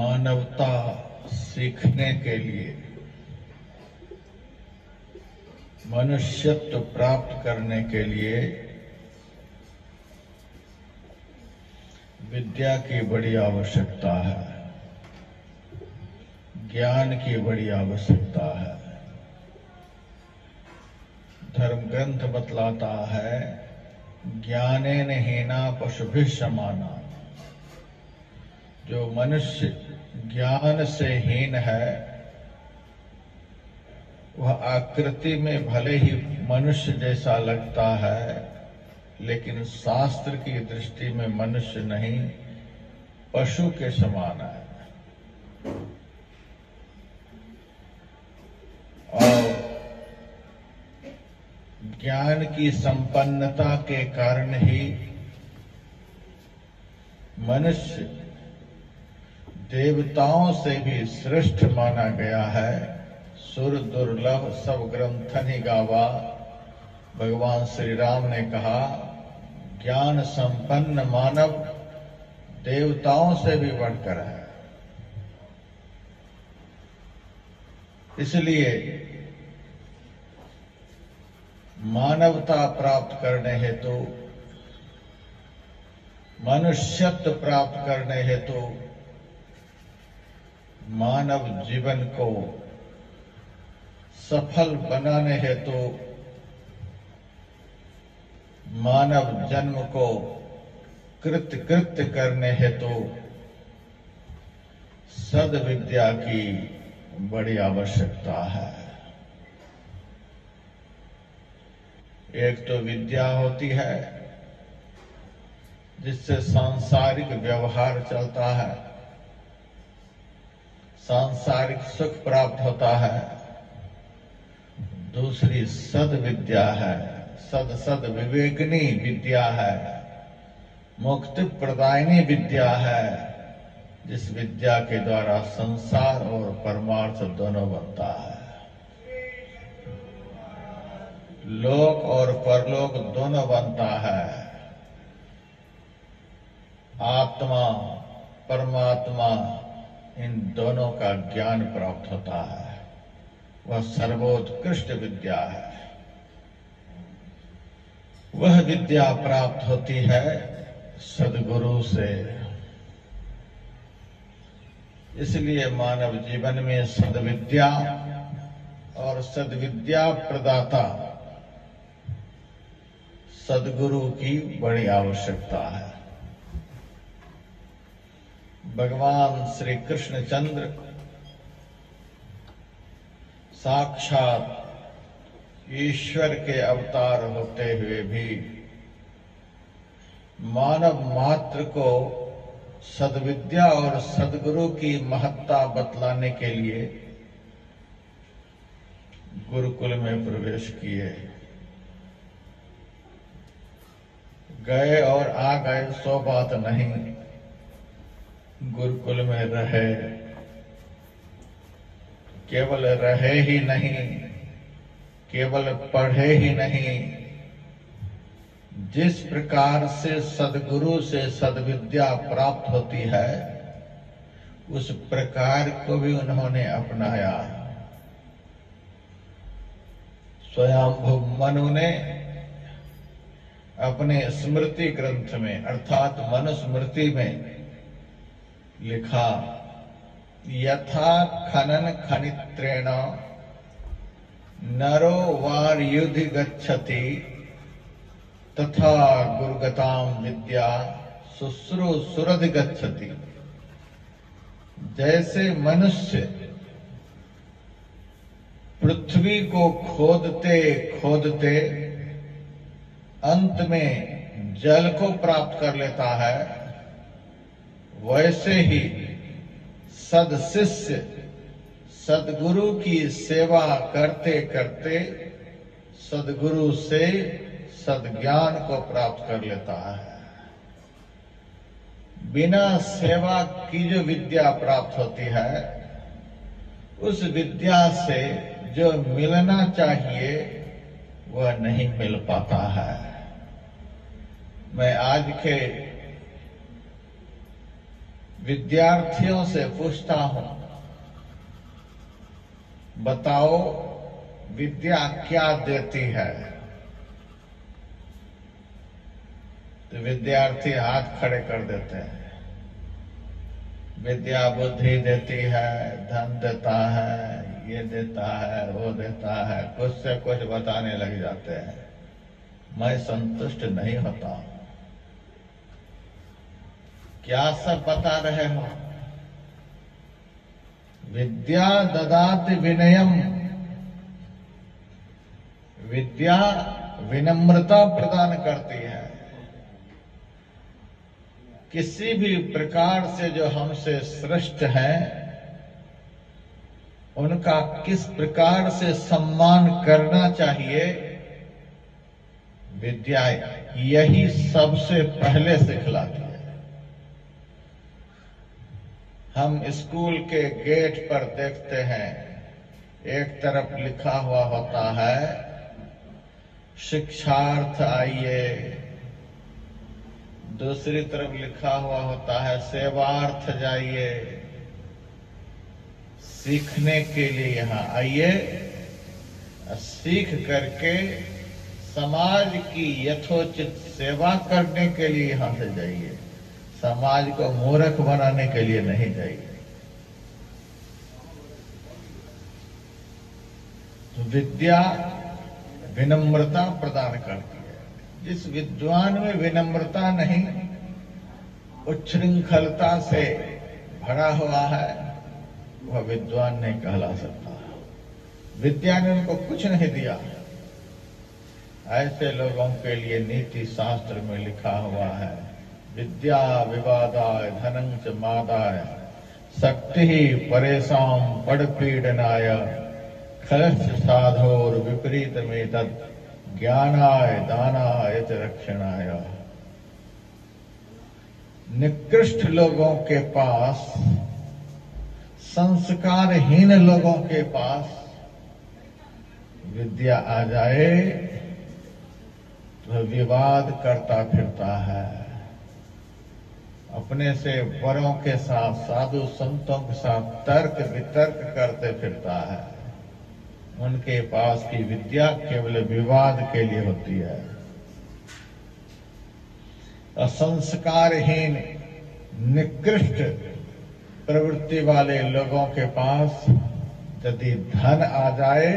मानवता सीखने के लिए, मनुष्यत्व प्राप्त करने के लिए विद्या की बड़ी आवश्यकता है, ज्ञान की बड़ी आवश्यकता है। धर्म ग्रंथ बतलाता है, ज्ञानेन हीना पशुभिः समाना। जो मनुष्य ज्ञान से हीन है, वह आकृति में भले ही मनुष्य जैसा लगता है, लेकिन शास्त्र की दृष्टि में मनुष्य नहीं, पशु के समान है। और ज्ञान की संपन्नता के कारण ही मनुष्य देवताओं से भी श्रेष्ठ माना गया है। सुर दुर्लभ सब ग्रंथन ही गावा, भगवान श्री राम ने कहा, ज्ञान संपन्न मानव देवताओं से भी बढ़कर है। इसलिए मानवता प्राप्त करने हेतु, मनुष्यत्व प्राप्त करने हेतु, मानव जीवन को सफल बनाने हेतु, मानव जन्म को कृत्य करने हेतु सद्विद्या की बड़ी आवश्यकता है। एक तो विद्या होती है जिससे सांसारिक व्यवहार चलता है, सांसारिक सुख प्राप्त होता है। दूसरी सद्विद्या है, सद विवेकनी विद्या है, मुक्ति प्रदायनी विद्या है, जिस विद्या के द्वारा संसार और परमार्थ दोनों बनता है। लोक और परलोक दोनों बनता है। आत्मा परमात्मा इन दोनों का ज्ञान प्राप्त होता है। वह सर्वोत्कृष्ट विद्या है। वह विद्या प्राप्त होती है सद्गुरु से। इसलिए मानव जीवन में सद्विद्या और सद्विद्या प्रदाता सद्गुरु की बड़ी आवश्यकता है। भगवान श्री कृष्णचंद्र साक्षात ईश्वर के अवतार होते हुए भी मानव मात्र को सद्विद्या और सद्गुरु की महत्ता बतलाने के लिए गुरुकुल में प्रवेश किए। गए और आ गए सो बात नहीं, गुरुकुल में रहे। केवल रहे ही नहीं, केवल पढ़े ही नहीं, जिस प्रकार से सद्गुरु से सद्विद्या प्राप्त होती है, उस प्रकार को भी उन्होंने अपनाया। स्वयंभू मनु ने अपने स्मृति ग्रंथ में अर्थात मनुस्मृति में लिखा, यथा खनन खनित्रेण नरो वार युधि गच्छति तथा गुरुगताम विद्या शुश्रूषुरधि गच्छति। जैसे मनुष्य पृथ्वी को खोदते खोदते अंत में जल को प्राप्त कर लेता है, वैसे ही सद्शिष्य सद्गुरु की सेवा करते करते सद्गुरु से सद्ज्ञान को प्राप्त कर लेता है। बिना सेवा की जो विद्या प्राप्त होती है, उस विद्या से जो मिलना चाहिए वह नहीं मिल पाता है। मैं आज के विद्यार्थियों से पूछता हूं, बताओ विद्या क्या देती है? तो विद्यार्थी हाथ खड़े कर देते हैं। विद्या बुद्धि देती है, धन देता है, ये देता है, वो देता है, कुछ से कुछ बताने लग जाते हैं। मैं संतुष्ट नहीं होता। क्या सब बता रहे हो? विद्या ददाति विनयम, विद्या विनम्रता प्रदान करती है। किसी भी प्रकार से जो हमसे श्रेष्ठ हैं, उनका किस प्रकार से सम्मान करना चाहिए, विद्या यही सबसे पहले सिखलाती है। हम स्कूल के गेट पर देखते हैं, एक तरफ लिखा हुआ होता है शिक्षार्थ आइए, दूसरी तरफ लिखा हुआ होता है सेवार्थ जाइए। सीखने के लिए यहाँ आइए, सीख करके समाज की यथोचित सेवा करने के लिए यहाँ से जाइए, समाज को मूर्ख बनाने के लिए नहीं जाइए। तो विद्या विनम्रता प्रदान करती है। जिस विद्वान में विनम्रता नहीं, उच्छृंखलता से भरा हुआ है, वह विद्वान नहीं कहला सकता। विद्या ने उनको कुछ नहीं दिया। ऐसे लोगों के लिए नीति शास्त्र में लिखा हुआ है, विद्या विवादाय धनं च मादाय शक्ति परेशान पड़पीडनाय खलस्य साधोर विपरीत में तद ज्ञानाय दानाय च रक्षणाय। निकृष्ट लोगों के पास, संस्कारहीन लोगों के पास विद्या आ जाए तो विवाद करता फिरता है, अपने से बड़ों के साथ, साधु संतों के साथ तर्क वितर्क करते फिरता है। उनके पास की विद्या केवल विवाद के लिए होती है। असंस्कारहीन निकृष्ट प्रवृत्ति वाले लोगों के पास यदि धन आ जाए,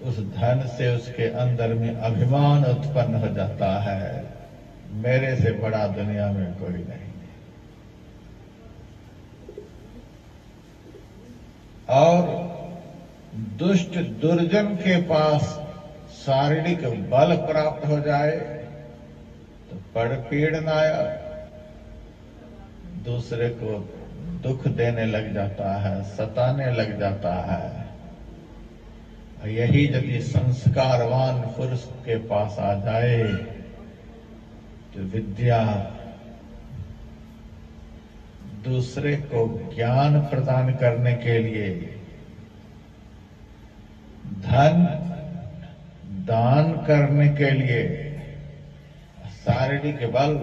उस धन से उसके अंदर में अभिमान उत्पन्न हो जाता है, मेरे से बड़ा दुनिया में कोई नहीं। और दुष्ट दुर्जन के पास शारीरिक बल प्राप्त हो जाए तो पड़पीड़नाय, दूसरे को दुख देने लग जाता है, सताने लग जाता है। यही यदि संस्कारवान पुरुष के पास आ जाए तो विद्या दूसरे को ज्ञान प्रदान करने के लिए धन दान करने के लिए, शारीरिक बल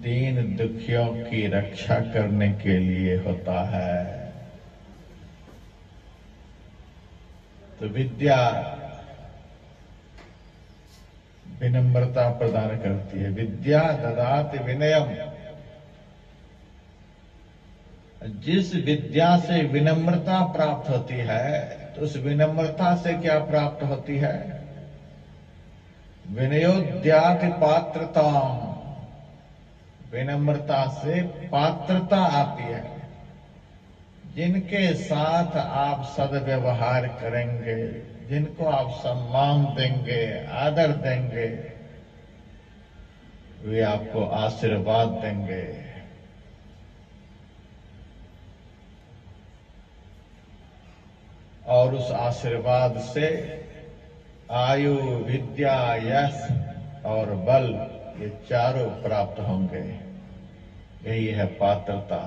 दीन दुखियों की रक्षा करने के लिए होता है। तो विद्या विनम्रता प्रदान करती है। विद्या ददाति विनयम। जिस विद्या से विनम्रता प्राप्त होती है, तो उस विनम्रता से क्या प्राप्त होती है? विनयोद्याति पात्रता। विनम्रता से पात्रता आती है। जिनके साथ आप सद्व्यवहार करेंगे, जिनको आप सम्मान देंगे, आदर देंगे, वे आपको आशीर्वाद देंगे। और उस आशीर्वाद से आयु, विद्या, यश और बल, ये चारों प्राप्त होंगे। यही है पात्रता,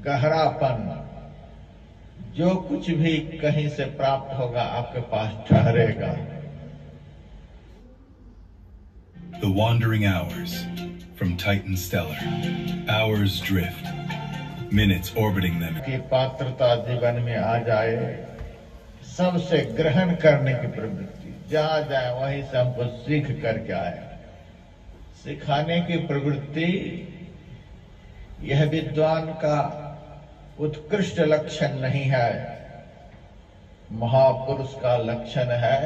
गहरापन। जो कुछ भी कहीं से प्राप्त होगा आपके पास ठहरेगा। The Wandering Hours, from Titan Stellar. Hours drift, minutes orbiting them. की पात्रता जीवन में आ जाए, सबसे ग्रहण करने की प्रवृत्ति, जहां जाए वहीं से हमको सीख करके आए। सिखाने की प्रवृत्ति यह विद्वान का उत्कृष्ट लक्षण नहीं है, महापुरुष का लक्षण है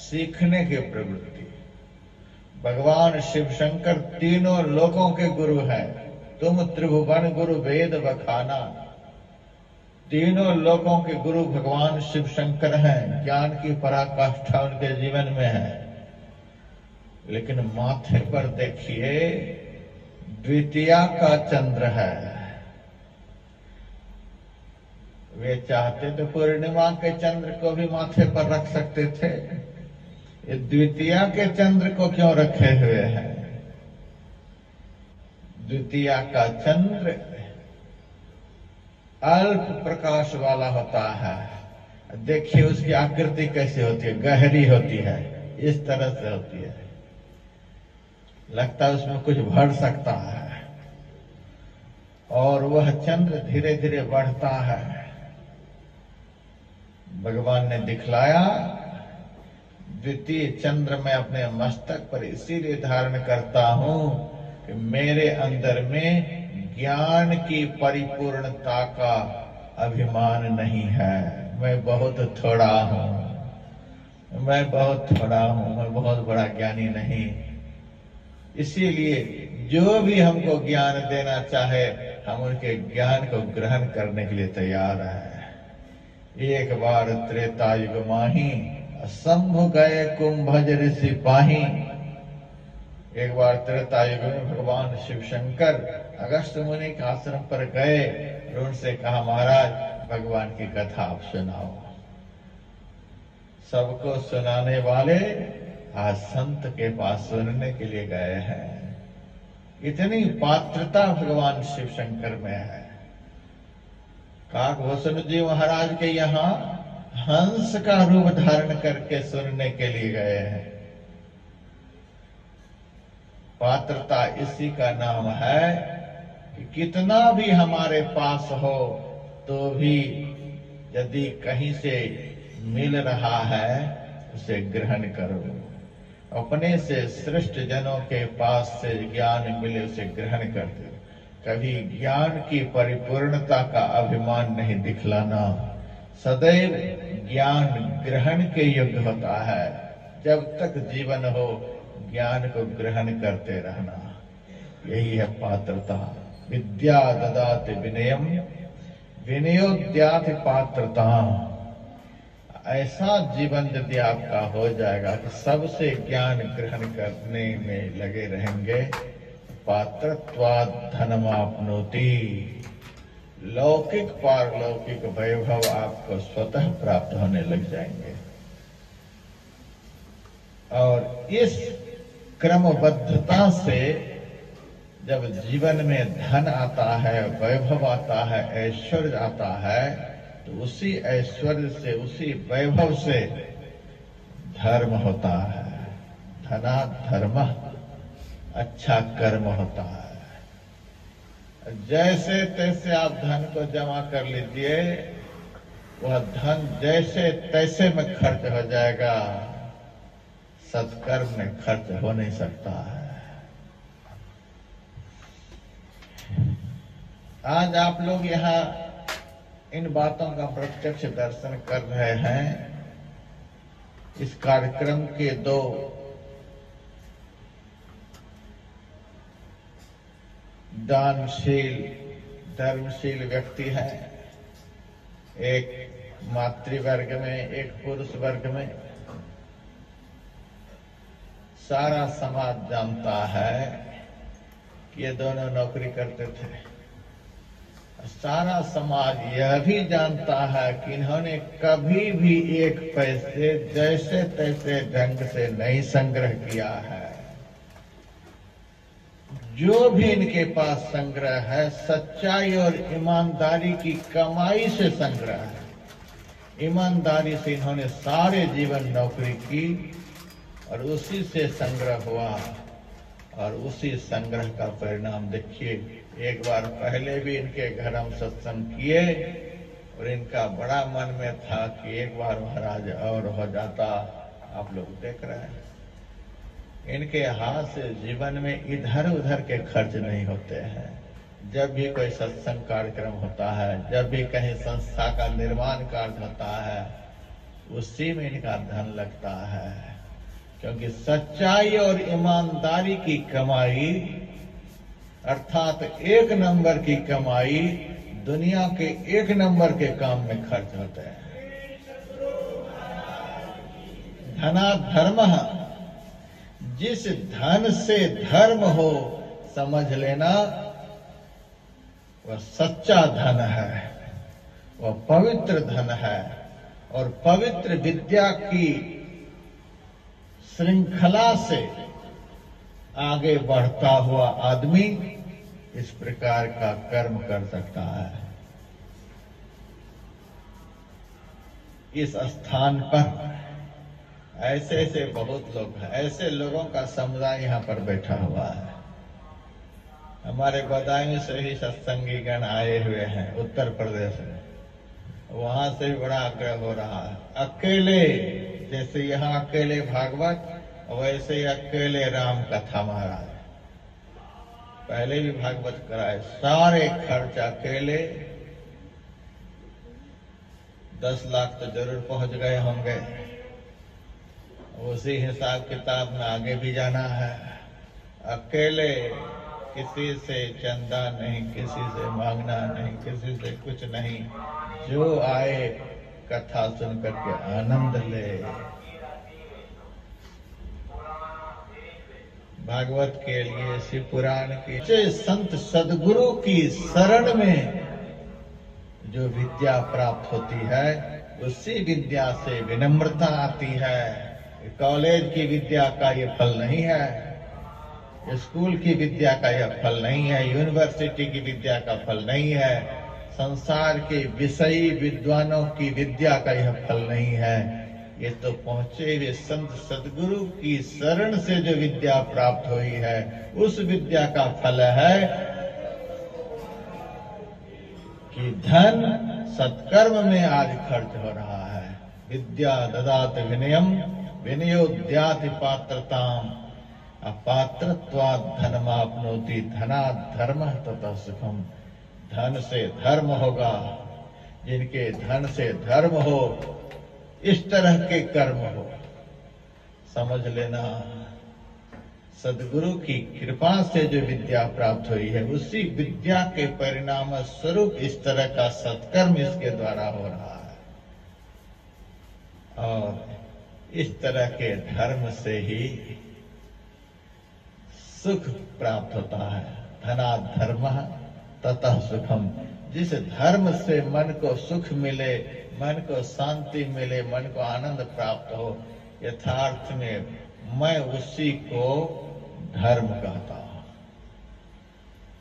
सीखने की प्रवृत्ति। भगवान शिव शंकर तीनों लोकों के गुरु हैं। तुम त्रिभुवन गुरु वेद बखाना, तीनों लोकों के गुरु भगवान शिव शंकर हैं। ज्ञान की पराकाष्ठा उनके जीवन में है। लेकिन माथे पर देखिए द्वितीया का चंद्र है। वे चाहते तो पूर्णिमा के चंद्र को भी माथे पर रख सकते थे, ये द्वितीया के चंद्र को क्यों रखे हुए हैं? द्वितीया का चंद्र अल्प प्रकाश वाला होता है। देखिए उसकी आकृति कैसी होती है, गहरी होती है, इस तरह से होती है, लगता है उसमें कुछ भर सकता है। और वह चंद्र धीरे धीरे बढ़ता है। भगवान ने दिखलाया द्वितीय चंद्र मैं अपने मस्तक पर इसीलिए धारण करता हूं कि मेरे अंदर में ज्ञान की परिपूर्णता का अभिमान नहीं है। मैं बहुत थोड़ा हूं, मैं बहुत थोड़ा हूं, मैं बहुत बड़ा ज्ञानी नहीं। इसीलिए जो भी हमको ज्ञान देना चाहे हम उनके ज्ञान को ग्रहण करने के लिए तैयार है। एक बार त्रेता युग माही शंभु गए कुंभज ऋषि पाही। एक बार त्रेता युग में भगवान शिव शंकर अगस्त मुनि के आश्रम पर गए और उनसे कहा महाराज भगवान की कथा आप सुनाओ। सबको सुनाने वाले आज संत के पास सुनने के लिए गए हैं। इतनी पात्रता भगवान शिव शंकर में है। काकभूषण जी महाराज के यहाँ हंस का रूप धारण करके सुनने के लिए गए हैं। पात्रता इसी का नाम है कि कितना भी हमारे पास हो तो भी यदि कहीं से मिल रहा है उसे ग्रहण करो। अपने से श्रेष्ठ जनों के पास से ज्ञान मिले उसे ग्रहण कर दो। कभी ज्ञान की परिपूर्णता का अभिमान नहीं दिखलाना। सदैव ज्ञान ग्रहण के योग्य होता है। जब तक जीवन हो ज्ञान को ग्रहण करते रहना, यही है पात्रता। विद्या ददाति विनयम विनयोद्याति पात्रता। ऐसा जीवन यदि आपका हो जाएगा कि सबसे ज्ञान ग्रहण करने में लगे रहेंगे, पात्रत्वात् धनमाप्नोति। लौकिक पारलौकिक वैभव आपको स्वतः प्राप्त होने लग जाएंगे। और इस क्रमबद्धता से जब जीवन में धन आता है, वैभव आता है, ऐश्वर्य आता है, तो उसी ऐश्वर्य से उसी वैभव से धर्म होता है। धना धर्म, अच्छा कर्म होता है। जैसे तैसे आप धन को जमा कर लीजिए, वह धन जैसे तैसे में खर्च हो जाएगा, सत्कर्म में खर्च हो नहीं सकता है। आज आप लोग यहाँ इन बातों का प्रत्यक्ष दर्शन कर रहे हैं। इस कार्यक्रम के दो दानशील धर्मशील व्यक्ति हैं, एक मातृवर्ग में, एक पुरुष वर्ग में। सारा समाज जानता है कि ये दोनों नौकरी करते थे। सारा समाज यह भी जानता है कि इन्होंने कभी भी एक पैसे जैसे तैसे ढंग से नहीं संग्रह किया है। जो भी इनके पास संग्रह है सच्चाई और ईमानदारी की कमाई से संग्रह है। ईमानदारी से इन्होंने सारे जीवन नौकरी की और उसी से संग्रह हुआ। और उसी संग्रह का परिणाम देखिए। एक बार पहले भी इनके घर हम सत्संग किए और इनका बड़ा मन में था कि एक बार महाराज और हो जाता। आप लोग देख रहे हैं इनके हाथ से जीवन में इधर उधर के खर्च नहीं होते हैं। जब भी कोई सत्संग कार्यक्रम होता है, जब भी कहीं संस्था का निर्माण कार्य होता है, उसी में इनका धन लगता है। क्योंकि सच्चाई और ईमानदारी की कमाई अर्थात एक नंबर की कमाई दुनिया के एक नंबर के काम में खर्च होते हैं। धनाधर्मः, जिस धन से धर्म हो समझ लेना वह सच्चा धन है, वह पवित्र धन है। और पवित्र विद्या की श्रृंखला से आगे बढ़ता हुआ आदमी इस प्रकार का कर्म कर सकता है। इस स्थान पर ऐसे ऐसे बहुत लोग हैं, ऐसे लोगों का समुदाय यहाँ पर बैठा हुआ है। हमारे बदायूं से ही सत्संगी गण आए हुए हैं, उत्तर प्रदेश में। वहां से भी बड़ा आग्रह हो रहा है। अकेले जैसे यहाँ अकेले भागवत, वैसे ही अकेले राम कथा महाराज। पहले भी भागवत कराए, सारे खर्च अकेले। 10 लाख तो जरूर पहुंच गए होंगे। उसी हिसाब किताब में आगे भी जाना है। अकेले, किसी से चंदा नहीं, किसी से मांगना नहीं, किसी से कुछ नहीं। जो आए कथा सुन करके आनंद ले। भागवत के लिए, शिव पुराण के संत सदगुरु की शरण में जो विद्या प्राप्त होती है, उसी विद्या से विनम्रता आती है। कॉलेज की विद्या का ये फल नहीं है, स्कूल की विद्या का यह फल नहीं है, यूनिवर्सिटी की विद्या का फल नहीं है, संसार के विषयी विद्वानों की विद्या का यह फल नहीं है। ये तो पहुंचे हुए संत सदगुरु की शरण से जो विद्या प्राप्त हुई है, उस विद्या का फल है कि धन सत्कर्म में आज खर्च हो रहा है। विद्या ददात विनयम विनयोद्याति पात्रताम अपात्रत्वात् धनमाप्नोति धनात् धर्मः ततः सुखम। धन से धर्म होगा। जिनके धन से धर्म हो, इस तरह के कर्म हो, समझ लेना सदगुरु की कृपा से जो विद्या प्राप्त हुई है, उसी विद्या के परिणाम स्वरूप इस तरह का सत्कर्म इसके द्वारा हो रहा है। और इस तरह के धर्म से ही सुख प्राप्त होता है। धनात् धर्मः ततः सुखम। जिस धर्म से मन को सुख मिले, मन को शांति मिले, मन को आनंद प्राप्त हो, यथार्थ में मैं उसी को धर्म कहता हूं।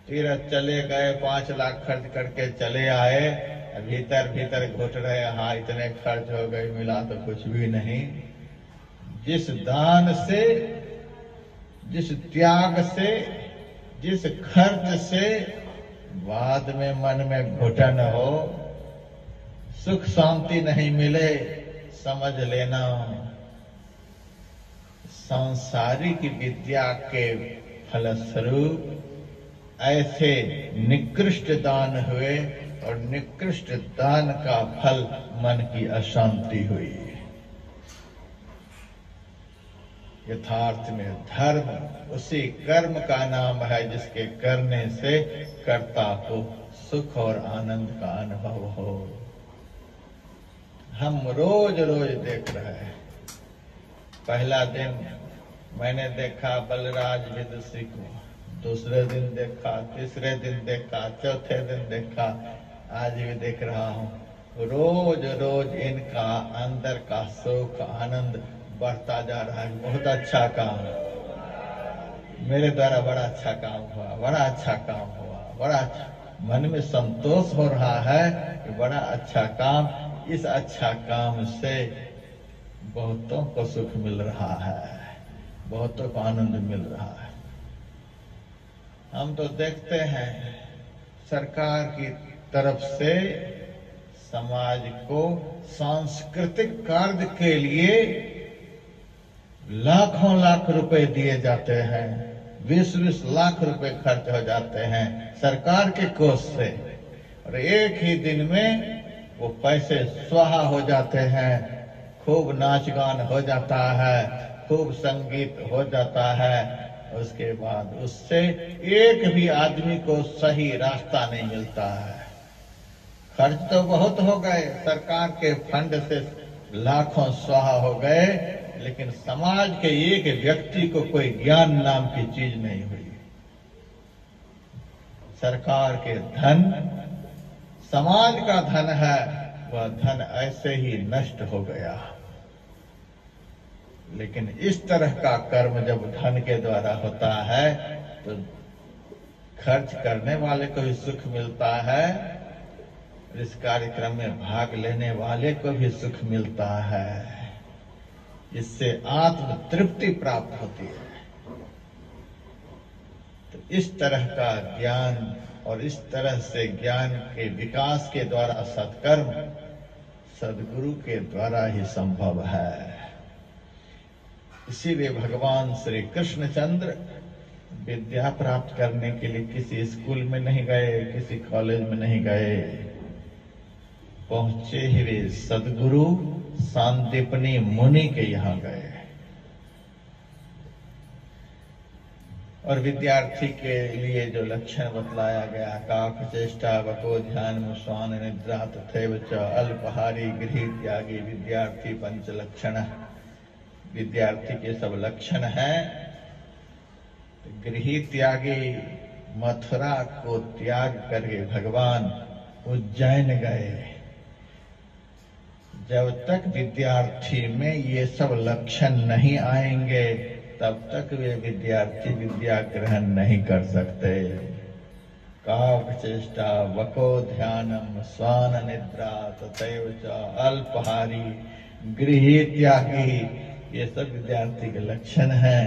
तीर्थ चले गए, 5 लाख खर्च करके चले आए, भीतर भीतर घुट रहे, हाँ इतने खर्च हो गए, मिला तो कुछ भी नहीं। जिस दान से, जिस त्याग से, जिस खर्च से बाद में मन में घुटन हो, सुख शांति नहीं मिले, समझ लेना सांसारिक विद्या के फलस्वरूप ऐसे निकृष्ट दान हुए और निकृष्ट दान का फल मन की अशांति हुई। यथार्थ में धर्म उसी कर्म का नाम है जिसके करने से कर्ता को सुख और आनंद का अनुभव हो। हम रोज रोज देख रहे हैं। पहला दिन मैंने देखा बलराज विदुषी को, दूसरे दिन देखा, तीसरे दिन देखा, चौथे दिन देखा, आज भी देख रहा हूँ। रोज रोज इनका अंदर का सुख आनंद बढ़ता जा रहा है। बहुत अच्छा काम, मेरे द्वारा बड़ा अच्छा काम हुआ, बड़ा अच्छा काम हुआ, बड़ा अच्छा, मन में संतोष हो रहा है कि बड़ा अच्छा काम। इस अच्छा काम से बहुतों को सुख मिल रहा है, बहुतों को आनंद मिल रहा है। हम तो देखते हैं सरकार की तरफ से समाज को सांस्कृतिक कार्य के लिए लाखों लाख रुपए दिए जाते हैं, 20-20 लाख रुपए खर्च हो जाते हैं सरकार के कोष से, और एक ही दिन में वो पैसे स्वाहा हो जाते हैं। खूब नाच गान हो जाता है, खूब संगीत हो जाता है, उसके बाद उससे एक भी आदमी को सही रास्ता नहीं मिलता है। खर्च तो बहुत हो गए, सरकार के फंड से लाखों स्वाहा हो गए, लेकिन समाज के एक व्यक्ति को कोई ज्ञान नाम की चीज नहीं हुई। सरकार के धन समाज का धन है, वह धन ऐसे ही नष्ट हो गया। लेकिन इस तरह का कर्म जब धन के द्वारा होता है तो खर्च करने वाले को भी सुख मिलता है, इस कार्यक्रम में भाग लेने वाले को भी सुख मिलता है, इससे आत्म तृप्ति प्राप्त होती है। तो इस तरह का ज्ञान और इस तरह से ज्ञान के विकास के द्वारा सत्कर्म सद्गुरु के द्वारा ही संभव है। इसीलिए भगवान श्री कृष्णचंद्र विद्या प्राप्त करने के लिए किसी स्कूल में नहीं गए, किसी कॉलेज में नहीं गए, पहुंचे ही वे सद्गुरु सांदीपनी मुनि के यहाँ गए। और विद्यार्थी के लिए जो लक्षण बतलाया गया, काक चेष्टा वको ध्यान मुस्वान निद्रा तथैव च अल्पहारी गृह त्यागी विद्यार्थी पंच लक्षण। विद्यार्थी के सब लक्षण हैं। गृह त्यागी मथुरा को त्याग करके भगवान उज्जैन गए। जब तक विद्यार्थी में ये सब लक्षण नहीं आएंगे तब तक वे विद्यार्थी विद्या ग्रहण नहीं कर सकते। काक चेष्टा वको ध्यानम स्वान निद्रा तथैव च अल्पहारी गृह त्यागी, ये सब विद्यार्थी के लक्षण हैं।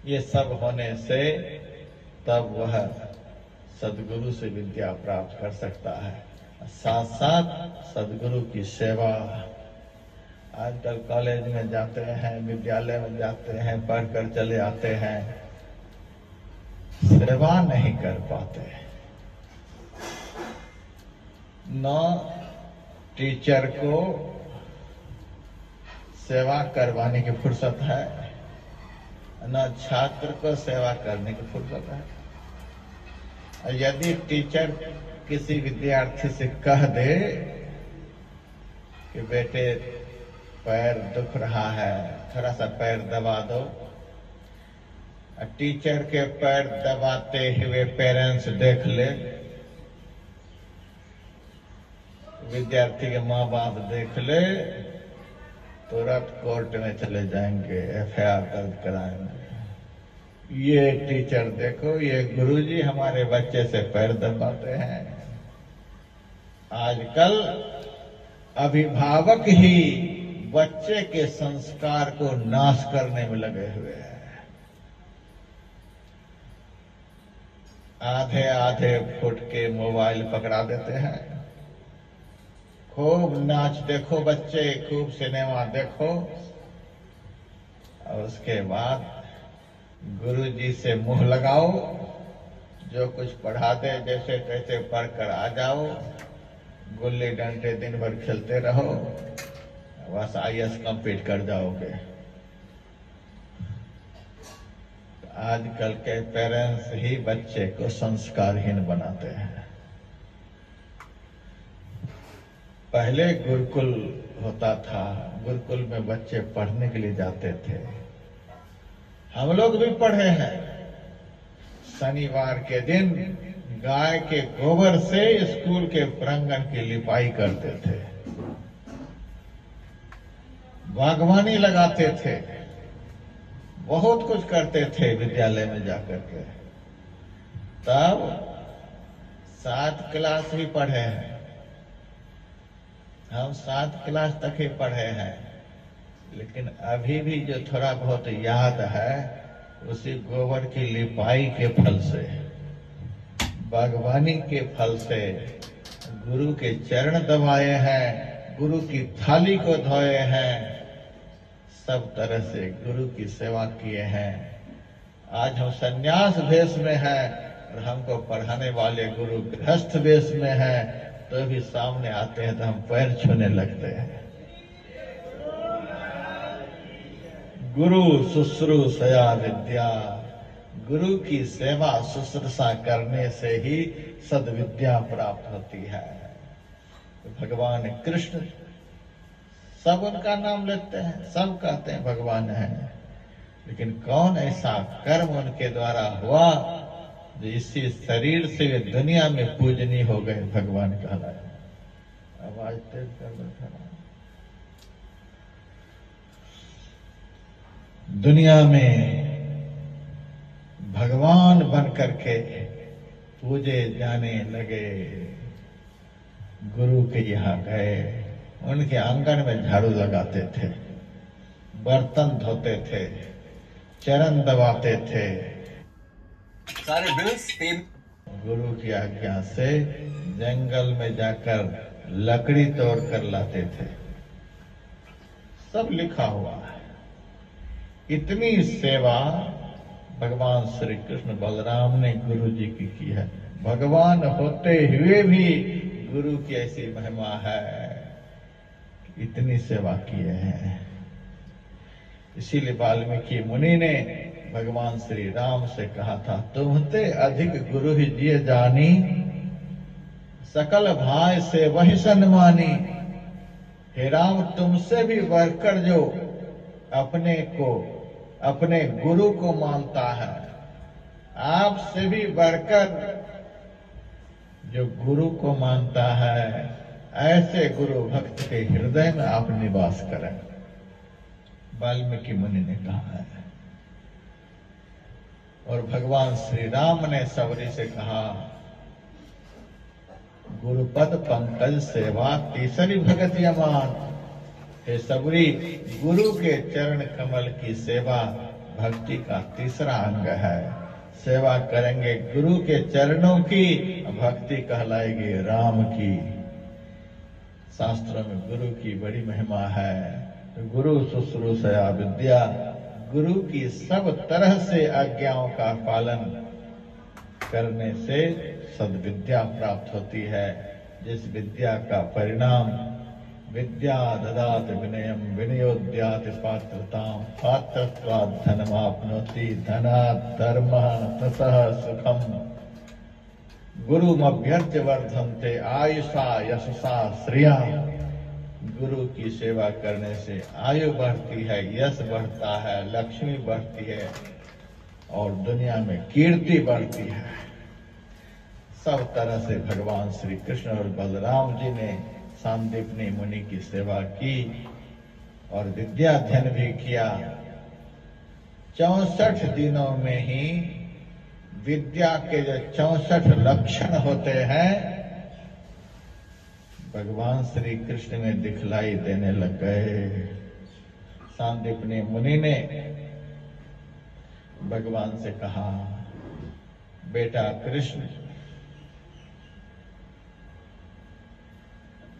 ये सब होने से तब वह सद्गुरु से विद्या प्राप्त कर सकता है। साथ साथ सद्गुरु की सेवा। आजकल कॉलेज में जाते हैं, विद्यालय में जाते हैं, पढ़कर चले आते हैं, सेवा नहीं कर पाते। न टीचर को सेवा करवाने की फुर्सत है, न छात्र को सेवा करने की फुर्सत है। यदि टीचर किसी विद्यार्थी से कह दे कि बेटे पैर दुख रहा है, थोड़ा सा पैर दबा दो, टीचर के पैर दबाते हुए पेरेंट्स देख ले, विद्यार्थी के माँ बाप देख ले, तुरंत कोर्ट में चले जाएंगे, एफआईआर दर्ज कराएंगे। ये टीचर देखो, ये गुरुजी हमारे बच्चे से पैर दबाते हैं। आजकल अभिभावक ही बच्चे के संस्कार को नाश करने में लगे हुए हैं। आधे आधे फुट के मोबाइल पकड़ा देते हैं। खूब नाच देखो बच्चे, खूब सिनेमा देखो, और उसके बाद गुरुजी से मुंह लगाओ, जो कुछ पढ़ा दे जैसे तैसे पढ़कर आ जाओ, गुल्ली डंडे दिन भर खेलते रहो, बस आईएएस कंप्लीट कर जाओगे। आजकल के पेरेंट्स ही बच्चे को संस्कारहीन बनाते हैं। पहले गुरुकुल होता था, गुरुकुल में बच्चे पढ़ने के लिए जाते थे। हम लोग भी पढ़े हैं। शनिवार के दिन गाय के गोबर से स्कूल के प्रांगण की लिपाई करते थे, बागवानी लगाते थे, बहुत कुछ करते थे विद्यालय में जाकर के। तब 7 क्लास ही पढ़े हैं हम, 7 क्लास तक ही पढ़े हैं। लेकिन अभी भी जो थोड़ा बहुत याद है उसी गोबर की लिपाई के फल से, बागवानी के फल से गुरु के चरण दबाए हैं, गुरु की थाली को धोए हैं, सब तरह से गुरु की सेवा किए हैं। आज हम सन्यास वेश में हैं और हमको पढ़ाने वाले गुरु गृहस्थ वेश में हैं, तो भी सामने आते हैं तो हम पैर छूने लगते हैं। गुरु शुश्रूषया विद्या, गुरु की सेवा शुश्रूषा करने से ही सद्विद्या प्राप्त होती है। भगवान कृष्ण, सब उनका नाम लेते हैं, सब कहते हैं भगवान है, लेकिन कौन ऐसा कर्म उनके द्वारा हुआ जो इसी शरीर से वे दुनिया में पूजनीय हो गए, भगवान कहलाए। आवाज तेज कर बैठा। दुनिया में भगवान बन करके पूजे जाने लगे। गुरु के यहाँ गए, उनके आंगन में झाड़ू लगाते थे, बर्तन धोते थे, चरण दबाते थे, सारे बिल्स पे। गुरु की आज्ञा से जंगल में जाकर लकड़ी तोड़ कर लाते थे। सब लिखा हुआ है। इतनी सेवा भगवान श्री कृष्ण बलराम ने गुरु जी की है। भगवान होते हुए भी गुरु की ऐसी महिमा है, इतनी सेवा किए हैं। इसीलिए वाल्मीकि मुनि ने भगवान श्री राम से कहा था, तुमते अधिक गुरु ही जिय जानी, सकल भाई से वही सन्मानी। हे राम, तुमसे भी बढ़कर जो अपने को, अपने गुरु को मानता है, आपसे भी बढ़कर जो गुरु को मानता है, ऐसे गुरु भक्त के हृदय में आप निवास करें। वाल्मीकि मुनि ने कहा है। और भगवान श्री राम ने सबरी से कहा, गुरुपद पंकज सेवा तीसरी भगत यमान। हे सबरी, गुरु के चरण कमल की सेवा भक्ति का तीसरा अंग है। सेवा करेंगे गुरु के चरणों की, भक्ति कहलाएगी राम की। शास्त्रों में गुरु की बड़ी महिमा है। गुरु शुश्रूषया विद्या, गुरु की सब तरह से आज्ञाओं का पालन करने से सद्विद्या प्राप्त होती है, जिस विद्या का परिणाम विद्या ददात विनयम विनयोद्यात पात्रताम पात्रत्वात् धनमाप्नोति धनात् धर्मः ततः सुखम। गुरुमभ्यर्च्य वर्धन्ते आयुषा यशसा श्रिया। गुरु की सेवा करने से आयु बढ़ती है, यश बढ़ता है, लक्ष्मी बढ़ती है और दुनिया में कीर्ति बढ़ती है। सब तरह से भगवान श्री कृष्ण और बलराम जी ने सांदीपनी मुनि की सेवा की और विद्याध्ययन भी किया। 64 दिनों में ही विद्या के जो 64 लक्षण होते हैं, भगवान श्री कृष्ण में दिखलाई देने लग गए। सांदीपनी मुनि ने भगवान से कहा, बेटा कृष्ण,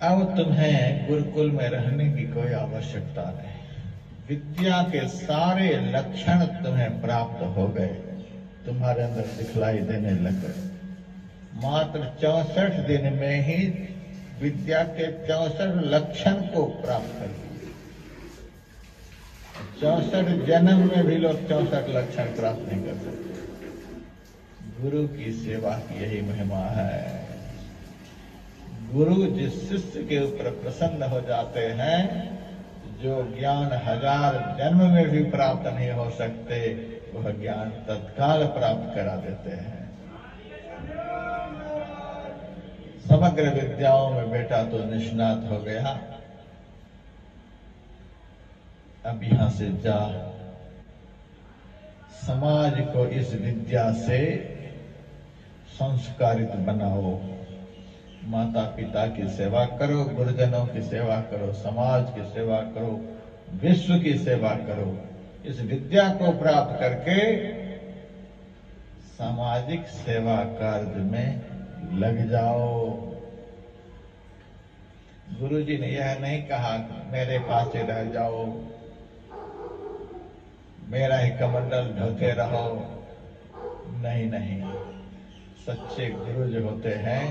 अब तुम्हें गुरुकुल में रहने की कोई आवश्यकता नहीं। विद्या के सारे लक्षण तुम्हें प्राप्त हो गए, तुम्हारे अंदर दिखलाई देने लग गए। मात्र 64 दिन में ही विद्या के 64 लक्षण को प्राप्त कर लिए। 64 जन्म में भी लोग 64 लक्षण प्राप्त नहीं कर सकते। गुरु की सेवा की यही महिमा है। गुरु जिस शिष्य के ऊपर प्रसन्न हो जाते हैं, जो ज्ञान 1000 जन्म में भी प्राप्त नहीं हो सकते, वह ज्ञान तत्काल प्राप्त करा देते हैं। समग्र विद्याओं में बेटा तो निष्णात हो गया, अब यहां से जा, समाज को इस विद्या से संस्कारित बनाओ। माता पिता की सेवा करो, गुरुजनों की सेवा करो, समाज की सेवा करो, विश्व की सेवा करो। इस विद्या को प्राप्त करके सामाजिक सेवा कार्य में लग जाओ। गुरु जी ने यह नहीं कहा मेरे पास ही रह जाओ, मेरा ही कमंडल ढोते रहो। नहीं नहीं, सच्चे गुरु जो होते हैं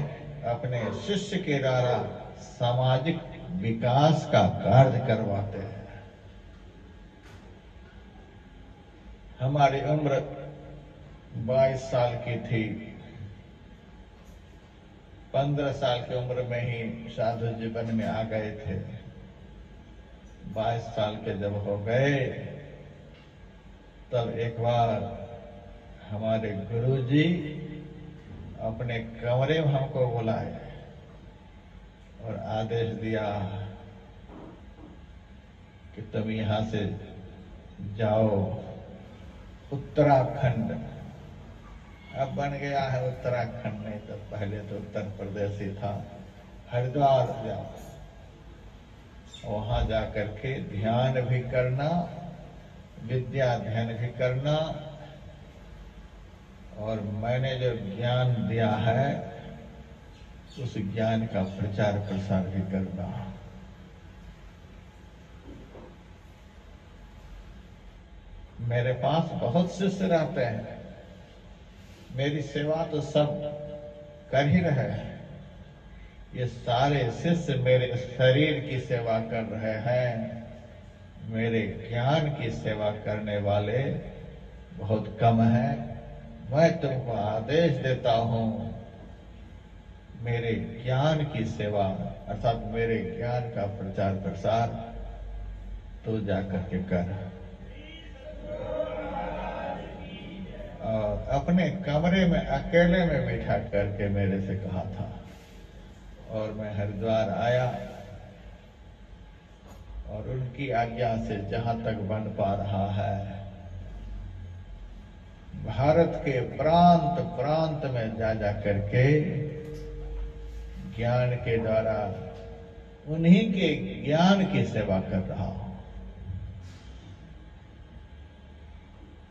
अपने शिष्य के द्वारा सामाजिक विकास का कार्य करवाते हैं। हमारी उम्र 22 साल की थी। 15 साल की उम्र में ही साधु जीवन में आ गए थे। 22 साल के जब हो गए तब एक बार हमारे गुरुजी अपने कमरे में हमको बुलाए और आदेश दिया कि तुम यहां से जाओ उत्तराखंड। अब बन गया है उत्तराखंड, नहीं तो पहले तो उत्तर प्रदेश ही था। हरिद्वार जाओ, वहां जाकर के ध्यान भी करना, विद्या अध्ययन भी करना, और मैंने जो ज्ञान दिया है उस ज्ञान का प्रचार प्रसार भी करना। मेरे पास बहुत शिष्य रहते हैं, मेरी सेवा तो सब कर ही रहे हैं। ये सारे शिष्य मेरे शरीर की सेवा कर रहे हैं, मेरे ज्ञान की सेवा करने वाले बहुत कम हैं। मैं तुमको आदेश देता हूं, मेरे ज्ञान की सेवा अर्थात मेरे ज्ञान का प्रचार प्रसार तो जाकर के कर। और अपने कमरे में अकेले में बैठा करके मेरे से कहा था, और मैं हरिद्वार आया और उनकी आज्ञा से जहां तक बन पा रहा है भारत के प्रांत प्रांत में जा करके ज्ञान के द्वारा उन्हीं के ज्ञान की सेवा कर रहा हूं।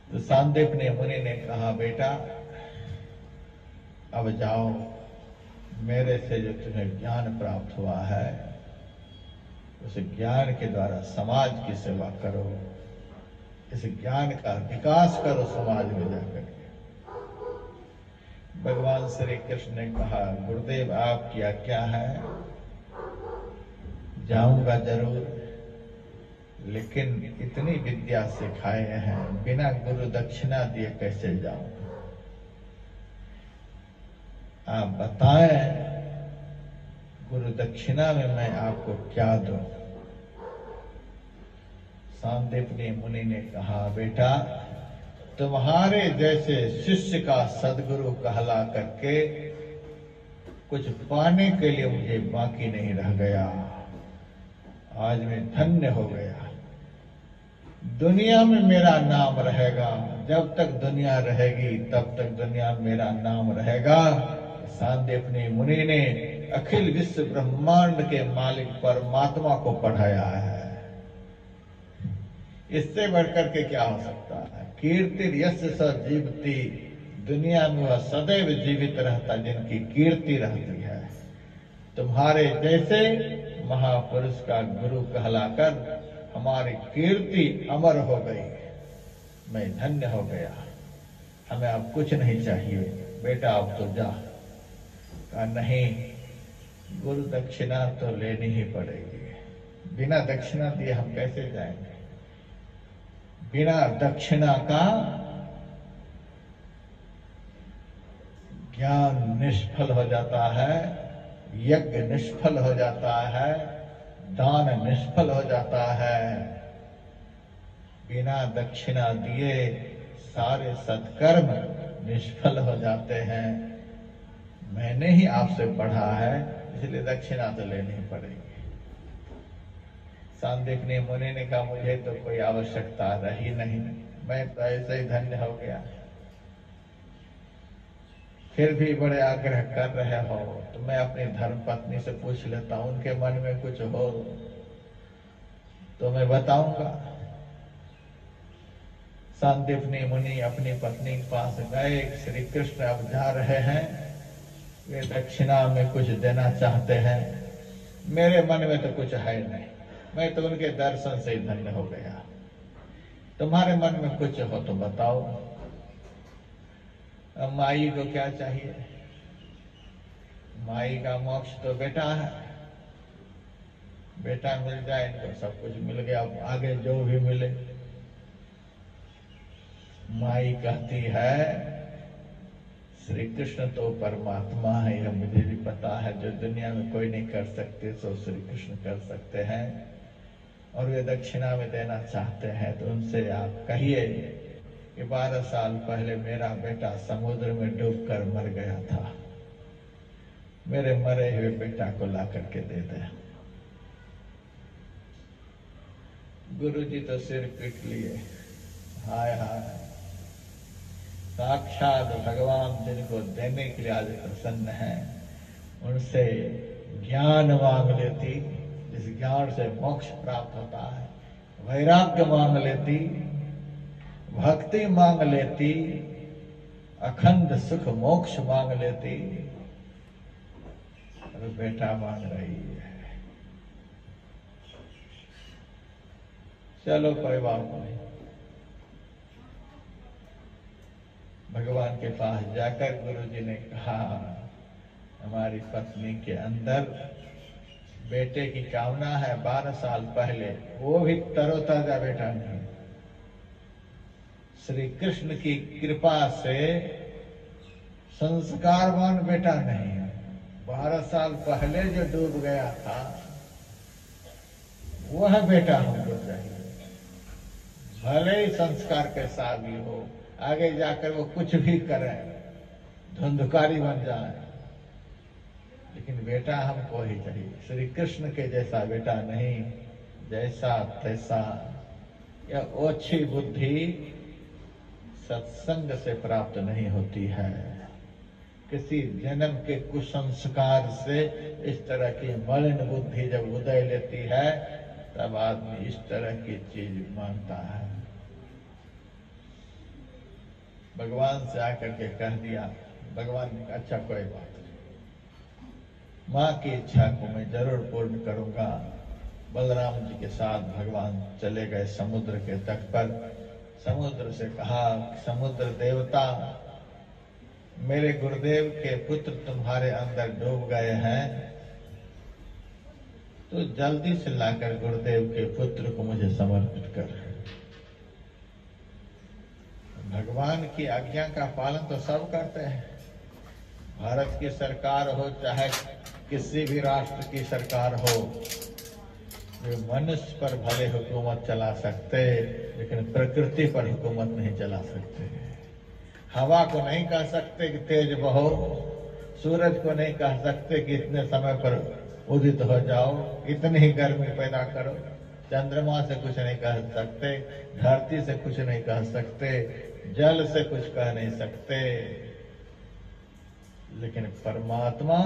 तो सांदीपनि मुनि ने कहा, बेटा अब जाओ, मेरे से जो तुम्हें ज्ञान प्राप्त हुआ है उस ज्ञान के द्वारा समाज की सेवा करो, इस ज्ञान का विकास करो समाज में जाकर के। भगवान श्री कृष्ण ने कहा, गुरुदेव आपकी आज्ञा है, जाऊंगा जरूर, लेकिन इतनी विद्या सिखाए हैं, बिना गुरु दक्षिणा दिए कैसे जाऊं? आप बताएं गुरु दक्षिणा में मैं आपको क्या दूं? सांदीपनि मुनि ने कहा, बेटा तुम्हारे जैसे शिष्य का सदगुरु कहला करके कुछ पाने के लिए मुझे बाकी नहीं रह गया। आज मैं धन्य हो गया। दुनिया में मेरा नाम रहेगा, जब तक दुनिया रहेगी तब तक दुनिया में मेरा नाम रहेगा। सांदीपनि मुनि ने अखिल विश्व ब्रह्मांड के मालिक परमात्मा को पढ़ाया है। इससे बढ़कर के क्या हो सकता है? कीर्ति यस्य स जीवति, दुनिया में वह सदैव जीवित रहता जिनकी कीर्ति रहती है। तुम्हारे जैसे महापुरुष का गुरु कहलाकर हमारी कीर्ति अमर हो गई, मैं धन्य हो गया। हमें अब कुछ नहीं चाहिए, बेटा अब तो जा। कहा नहीं, गुरु दक्षिणा तो लेनी ही पड़ेगी, बिना दक्षिणा दिए हम कैसे जाएंगे? बिना दक्षिणा का ज्ञान निष्फल हो जाता है, यज्ञ निष्फल हो जाता है, दान निष्फल हो जाता है। बिना दक्षिणा दिए सारे सत्कर्म निष्फल हो जाते हैं। मैंने ही आपसे पढ़ा है, इसलिए दक्षिणा तो लेनी ही पड़ेगी। सांदीपनि मुनि ने कहा, मुझे तो कोई आवश्यकता रही नहीं, मैं तो ऐसे ही धन्य हो गया। फिर भी बड़े आग्रह कर रहे हो तो मैं अपनी धर्म पत्नी से पूछ लेता हूं, उनके मन में कुछ हो तो मैं बताऊंगा। सांदीपनी मुनि अपनी पत्नी के पास गए। श्री कृष्ण अब जा रहे हैं, वे दक्षिणा में कुछ देना चाहते हैं। मेरे मन में तो कुछ है नहीं, मैं तो उनके दर्शन से ही धन्य हो गया। तुम्हारे मन में कुछ हो तो बताओ। अब माई को क्या चाहिए? माई का मोक्ष तो बेटा है, बेटा मिल जाए इनको सब कुछ मिल गया, अब आगे जो भी मिले। माई कहती है श्री कृष्ण तो परमात्मा है, यह मुझे भी पता है, जो दुनिया में कोई नहीं कर सकते सो श्री कृष्ण कर सकते हैं। और वे दक्षिणा में देना चाहते हैं, तो उनसे आप कहिए कि 12 साल पहले मेरा बेटा समुद्र में डूबकर मर गया था, मेरे मरे हुए बेटा को ला करके दे दे। गुरुजी तो सिर पीट लिए, हाय हाय, साक्षात भगवान जिनको देने के लिए आज प्रसन्न है, उनसे ज्ञान मांग लेती, जिस ज्ञान से मोक्ष प्राप्त होता है, वैराग्य मांग लेती, भक्ति मांग लेती, अखंड सुख मोक्ष मांग लेती, और बेटा मांग रही है। चलो कोई बात नहीं, भगवान के पास जाकर गुरुजी ने कहा हमारी पत्नी के अंदर बेटे की कामना है, 12 साल पहले, वो भी तरोताजा बेटा नहीं, श्री कृष्ण की कृपा से संस्कारवान बेटा नहीं है। 12 साल पहले जो डूब गया था वह बेटा हमको चाहिए, भले ही संस्कार कैसा भी हो, आगे जाकर वो कुछ भी करे, धुंधकारी बन जाए, लेकिन बेटा हमको ही चाहिए। श्री कृष्ण के जैसा बेटा नहीं, जैसा तैसा। यह ओछी बुद्धि सत्संग से प्राप्त नहीं होती है, किसी जन्म के कुसंस्कार से इस तरह की मलिन बुद्धि जब उदय लेती है, तब आदमी इस तरह की चीज मानता है। भगवान से आकर के कह दिया, भगवान ने कहा अच्छा कोई बात नहीं, माँ की इच्छा को मैं जरूर पूर्ण करूंगा। बलराम जी के साथ भगवान चले गए समुद्र के तट पर। समुद्र से कहा, समुद्र देवता, मेरे गुरुदेव के पुत्र तुम्हारे अंदर डूब गए हैं, तो जल्दी से लाकर गुरुदेव के पुत्र को मुझे समर्पित कर। भगवान की आज्ञा का पालन तो सब करते हैं। भारत की सरकार हो चाहे किसी भी राष्ट्र की सरकार हो, वे मनुष्य पर भले हुकूमत चला सकते, लेकिन प्रकृति पर हुकूमत नहीं चला सकते। हवा को नहीं कह सकते कि तेज बहो, सूरज को नहीं कह सकते कि इतने समय पर उदित हो जाओ, इतनी ही गर्मी पैदा करो। चंद्रमा से कुछ नहीं कह सकते, धरती से कुछ नहीं कह सकते, जल से कुछ कह नहीं सकते, लेकिन परमात्मा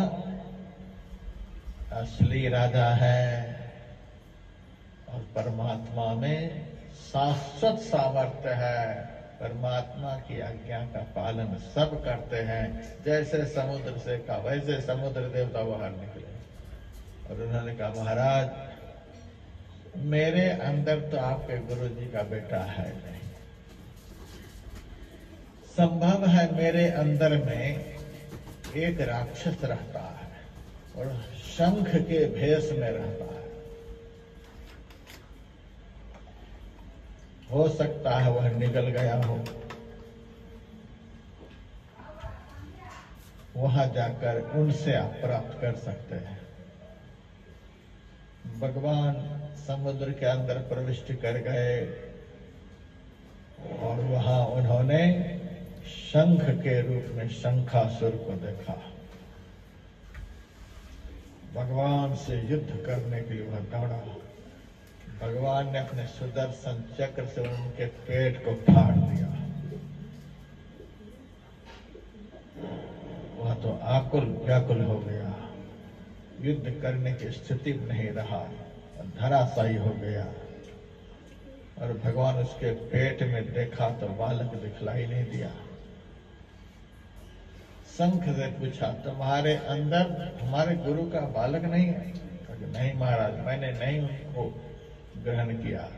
असली राजा है, और परमात्मा में शाश्वत सामर्थ्य है। परमात्मा की आज्ञा का पालन सब करते हैं। जैसे समुद्र से कहा, वैसे समुद्र देवता बाहर निकले और उन्होंने कहा महाराज मेरे अंदर तो आपके गुरु जी का बेटा है नहीं, संभव है मेरे अंदर में एक राक्षस रहता है और शंख के भेष में रहता है, हो सकता है वह निकल गया हो, वहां जाकर उनसे आप प्राप्त कर सकते हैं। भगवान समुद्र के अंदर प्रविष्ट कर गए और वहां उन्होंने शंख के रूप में शंखासुर को देखा। भगवान से युद्ध करने के लिए वह दौड़ा। भगवान ने अपने सुदर्शन चक्र से उनके पेट को फाड़ दिया। वह तो आकुल व्याकुल हो गया, युद्ध करने की स्थिति में नहीं रहा, धराशायी हो गया। और भगवान उसके पेट में देखा तो बालक दिखलाई नहीं दिया। शंख से पूछा, तुम्हारे अंदर हमारे गुरु का बालक नहीं है? कहा, नहीं महाराज, मैंने नहीं उनको ग्रहण किया।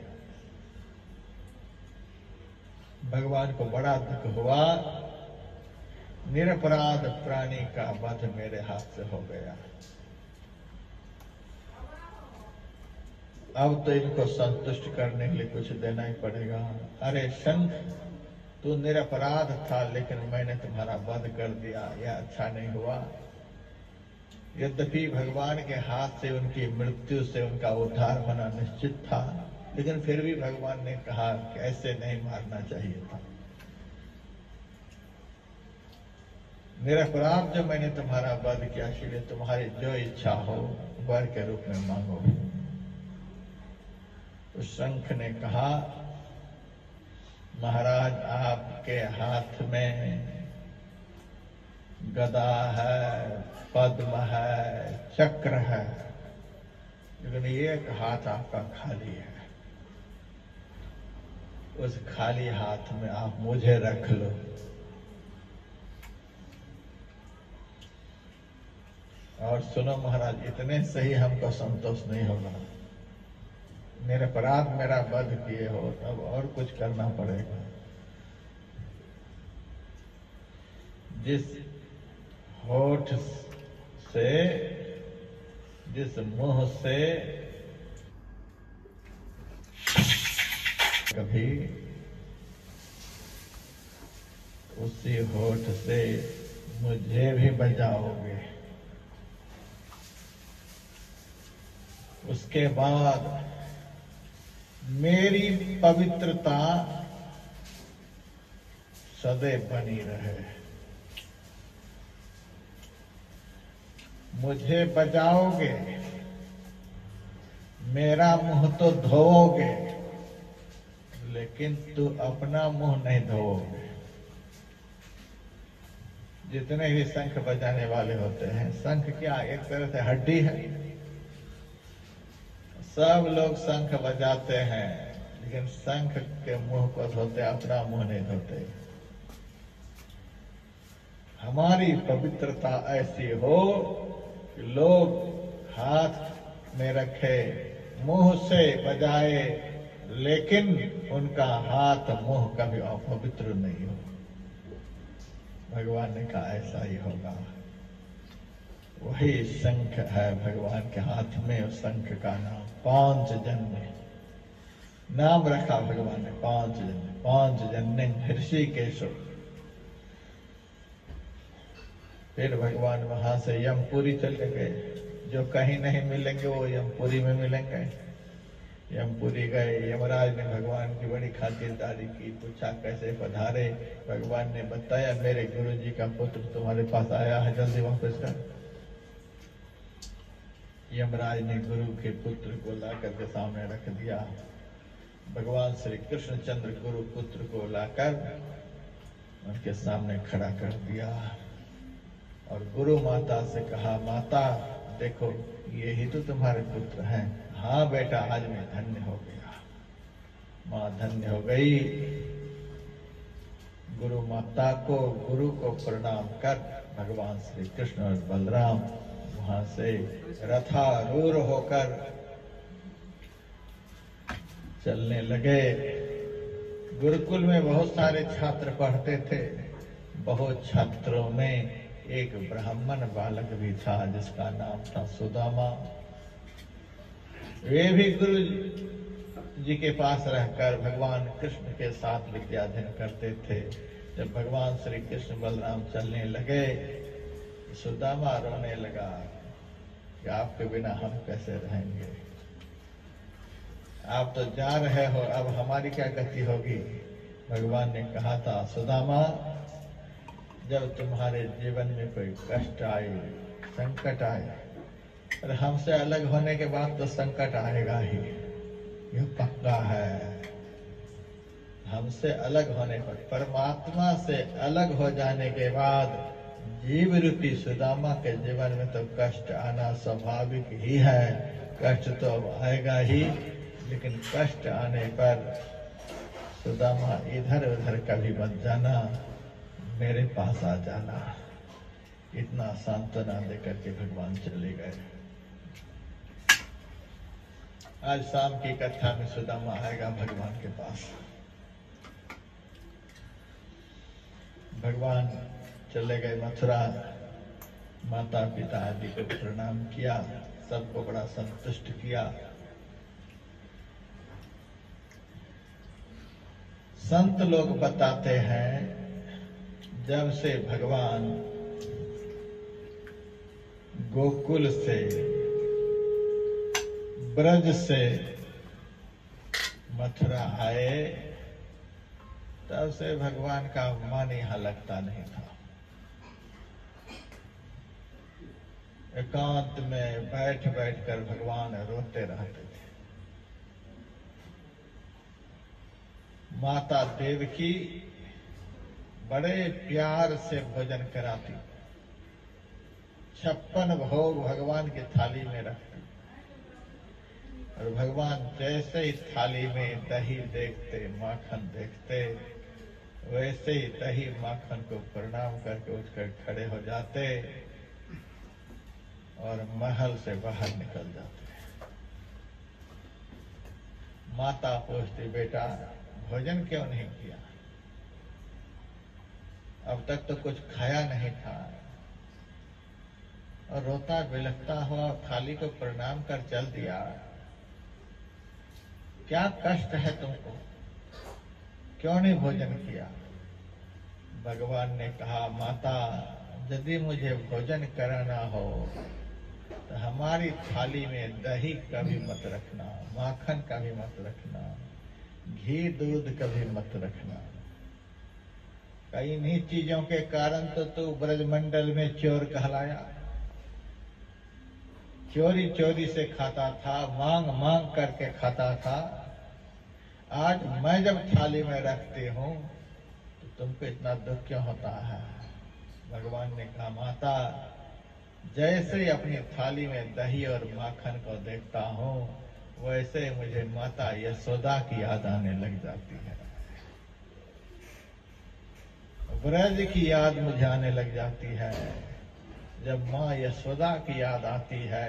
भगवान को बड़ा दुख हुआ, निरपराध प्राणी का वध मेरे हाथ से हो गया। अब तो इनको संतुष्ट करने के लिए कुछ देना ही पड़ेगा। अरे शंख, तू निरपराध था, लेकिन मैंने तुम्हारा वध कर दिया, यह अच्छा नहीं हुआ। यद्यपि भगवान के हाथ से उनकी मृत्यु से उनका उद्धार होना निश्चित था, लेकिन फिर भी भगवान ने कहा कि ऐसे नहीं मारना चाहिए था। निरपराध जो मैंने तुम्हारा वध किया, इसलिए तुम्हारी जो इच्छा हो वर के रूप में मांगो। उस शंख ने कहा, महाराज, आपके हाथ में गदा है, पद्म है, चक्र है, लेकिन एक हाथ आपका खाली है। उस खाली हाथ में आप मुझे रख लो। और सुनो महाराज, इतने से ही हमको संतोष नहीं होगा। निरपराध मेरा वध किए हो, तब और कुछ करना पड़ेगा। जिस होठ से, जिस मुंह से कभी, उसी होठ से मुझे भी बजाओगे। उसके बाद मेरी पवित्रता सदैव बनी रहे। मुझे बजाओगे, मेरा मुंह तो धोओगे, लेकिन तू अपना मुंह नहीं धोओगे। जितने भी शंख बजाने वाले होते हैं, शंख क्या एक तरह से हड्डी है। सब लोग शंख बजाते हैं, लेकिन शंख के मुंह को धोते, अपना मुंह नहीं धोते। हमारी पवित्रता ऐसी हो कि लोग हाथ में रखे, मुंह से बजाए, लेकिन उनका हाथ मुंह कभी अपवित्र नहीं हो। भगवान ने कहा ऐसा ही होगा। वही शंख है भगवान के हाथ में। उस शंख का नाम पांचजन्य नाम रखा भगवान ने। पांचजन्य हृषिकेश। फिर भगवान वहां से यमपुरी चले गए। जो कहीं नहीं मिलेंगे वो यमपुरी में मिलेंगे। यमपुरी गए। यमराज ने भगवान की बड़ी खातिरदारी की, पूछा कैसे पधारे। भगवान ने बताया मेरे गुरु जी का पुत्र तुम्हारे पास आया है, जल्दी वापस कर। यमराज ने गुरु के पुत्र को लाकर के सामने रख दिया। भगवान श्री कृष्णचंद्र गुरु पुत्र को लाकर उनके सामने खड़ा कर दिया और गुरु माता से कहा, माता देखो ये ही तो तुम्हारे पुत्र हैं। हाँ बेटा, आज मैं धन्य हो गया। माँ धन्य हो गई। गुरु माता को, गुरु को प्रणाम कर भगवान श्री कृष्ण और बलराम वहां से रथारूढ़ होकर चलने लगे। गुरुकुल में बहुत सारे छात्र पढ़ते थे। बहुत छात्रों में एक ब्राह्मण बालक भी था जिसका नाम था सुदामा। वे भी गुरु जी के पास रहकर भगवान कृष्ण के साथ विद्या अध्ययन करते थे। जब भगवान श्री कृष्ण बलराम चलने लगे, सुदामा रोने लगा कि आपके बिना हम कैसे रहेंगे। आप तो जा रहे हो, अब हमारी क्या गति होगी। भगवान ने कहा था, सुदामा जब तुम्हारे जीवन में कोई कष्ट आए, संकट आए, और हमसे अलग होने के बाद तो संकट आएगा ही, यह पक्का है। हमसे अलग होने पर, परमात्मा से अलग हो जाने के बाद जीव रूपी सुदामा के जीवन में तो कष्ट आना स्वाभाविक ही है। कष्ट तो अब आएगा ही, लेकिन कष्ट आने पर सुदामा इधर उधर कभी मत जाना, मेरे पास आ जाना। इतना सांत्वना देकर के भगवान चले गए। आज शाम की कथा में सुदामा आएगा भगवान के पास। भगवान चले गए मथुरा, माता पिता आदि को प्रणाम किया, सबको बड़ा संतुष्ट किया। संत लोग बताते हैं, जब से भगवान गोकुल से, ब्रज से मथुरा आए, तब से भगवान का मन यहां लगता नहीं था। एकांत में बैठ बैठ कर भगवान रोते रहते थे। माता देवकी बड़े प्यार से भोजन कराती, 56 भोग भगवान की थाली में रखती, और भगवान जैसे ही थाली में दही देखते, माखन देखते, वैसे ही दही माखन को प्रणाम करके उठकर खड़े हो जाते और महल से बाहर निकल जाते। माता पूछती, बेटा भोजन क्यों नहीं किया? अब तक तो कुछ खाया नहीं था, और रोता बिलखता हुआ थाली को प्रणाम कर चल दिया। क्या कष्ट है तुमको? क्यों नहीं भोजन किया? भगवान ने कहा, माता यदि मुझे भोजन कराना हो तो हमारी थाली में दही कभी मत रखना, माखन कभी मत रखना, घी दूध कभी मत रखना। कई इन्हीं चीजों के कारण तो तू ब्रजमंडल में चोर कहलाया। चोरी चोरी से खाता था, मांग मांग करके खाता था। आज मैं जब थाली में रखती हूं तो तुमको इतना दुख क्यों होता है? भगवान ने कहा, माता जैसे ही अपनी थाली में दही और माखन को देखता हूं, वैसे मुझे माता यशोदा की याद आने लग जाती है। ब्रज की याद मुझे आने लग जाती है। जब माँ यशोदा की याद आती है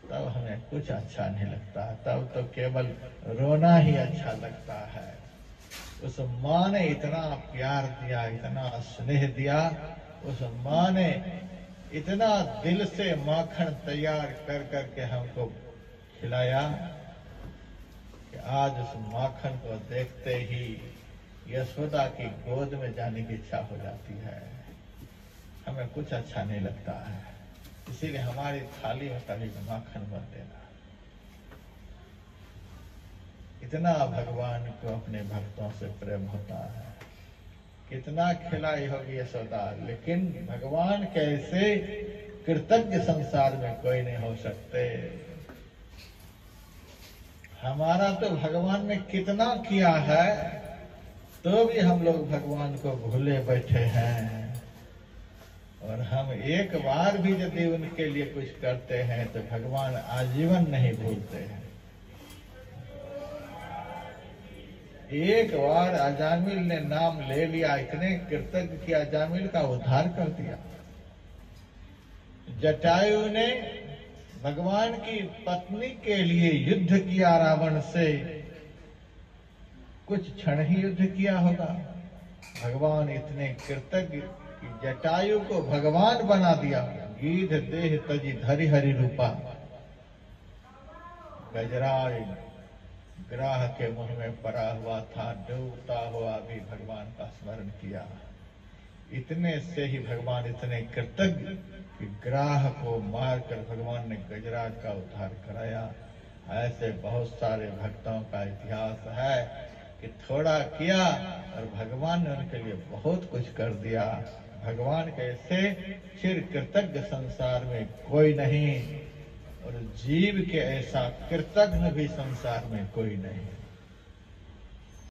तब हमें कुछ अच्छा नहीं लगता, तब तो केवल रोना ही अच्छा लगता है। उस माँ ने इतना प्यार दिया, इतना स्नेह दिया, उस माँ ने इतना दिल से माखन तैयार कर करके हमको खिलाया कि आज उस माखन को देखते ही यशोदा की गोद में जाने की इच्छा हो जाती है। हमें कुछ अच्छा नहीं लगता है, इसीलिए हमारी थाली में कभी माखन मत देना। इतना भगवान को अपने भक्तों से प्रेम होता है। कितना खिलाई होगी यशोदा, लेकिन भगवान कैसे कृतज्ञ संसार में कोई नहीं हो सकते। हमारा तो भगवान ने कितना किया है, तो भी हम लोग भगवान को भूले बैठे हैं। और हम एक बार भी यदि उनके लिए कुछ करते हैं तो भगवान आजीवन नहीं भूलते हैं। एक बार अजामिल ने नाम ले लिया, इतने कृतज्ञ कि अजामिल का उद्धार कर दिया। जटायु ने भगवान की पत्नी के लिए युद्ध किया रावण से, कुछ क्षण ही युद्ध किया होगा। भगवान इतने कृतज्ञ कि जटायु को भगवान बना दिया। गीध देह तजी धरि हरि रूपा, गजराज ग्राह के मुंह में पड़ा हुआ था, डूबता हुआ भी भगवान का स्मरण किया। इतने से ही भगवान इतने कृतज्ञ कि ग्राह को मारकर भगवान ने गजराज का उद्धार कराया। ऐसे बहुत सारे भक्तों का इतिहास है कि थोड़ा किया और भगवान ने उनके लिए बहुत कुछ कर दिया। भगवान कैसे चिर कृतज्ञ संसार में कोई नहीं, और जीव के ऐसा कृतज्ञ भी संसार में कोई नहीं।